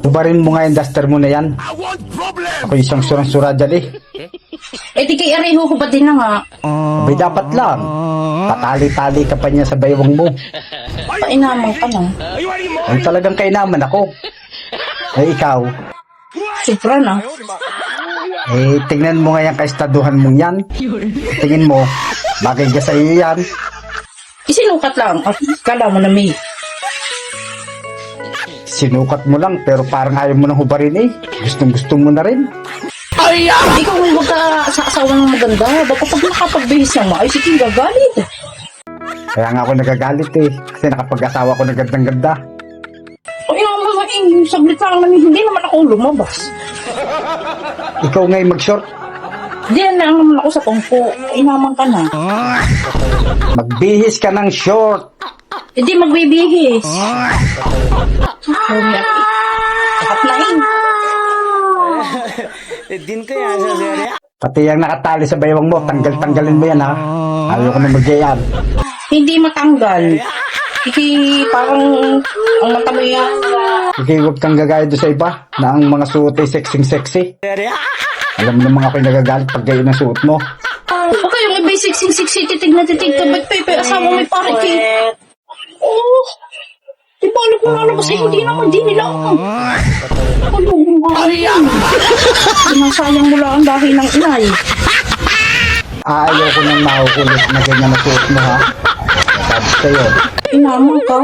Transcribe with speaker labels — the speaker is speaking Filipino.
Speaker 1: Ubarin mo nga yung duster mo na yan. Ako isang surang-sura dyan eh.
Speaker 2: Eh di kay areho ko ba din na nga?
Speaker 1: Abay dapat lang. Patali-tali ka pa niya sa baywang mo.
Speaker 2: Painamang ka na.
Speaker 1: Ang talagang kainaman ako. Eh ikaw,
Speaker 2: Supra na.
Speaker 1: eh tingnan mo nga yung kaestaduhan mong yan. Tingin mo, bagay ka sa'yo yan.
Speaker 2: Isinukat lang. Kala mo na may.
Speaker 1: Sinukat mo lang pero parang ayaw mo nang hubarin eh. Gustong-gusto mo na rin.
Speaker 2: Ikaw may huwag ka sa asawa ng maganda. Baka pag nakapagbihis ng maayos, iking gagalit.
Speaker 1: Kaya nga ako nagagalit eh. Kasi nakapag-asawa ko ng gandang-ganda.
Speaker 2: O inaman maging saglit lang naman, hindi naman ako lumabas.
Speaker 1: Ikaw nga'y mag-short.
Speaker 2: Diyan lang naman ako sa tungko. Inaman ka na.
Speaker 1: Magbihis ka ng short.
Speaker 2: Hindi magbibihis. Lahat na yun.
Speaker 3: दिन ka yan sa seri.
Speaker 1: Pati yung nakatali sa baywang mo, tanggal-tanggalin mo yan ha. Ayaw ko na mag-iyan.
Speaker 2: Hindi matanggal. Parang ang mata mo yan.
Speaker 1: Okay, huwag kang gagaya doon sa iba na ang mga suot ay sexy-sexy.
Speaker 3: Seri.
Speaker 1: Alam naman ako'y nagagalit pag gayon ang suot mo.
Speaker 2: Huwag kayong iba'y siksing-siksi, titig na titig ka. Ba't pa'y asawa may parik eh? Oo. Di ba alam ko nga naman kasi hindi naman din nila ako. Ano nga yan? Sinasayang mo lang ang dahil ng inay.
Speaker 1: Ayaw ko nang makukulit na ganyan na suot mo ha. Sabi sa'yo.
Speaker 2: Inaman ka?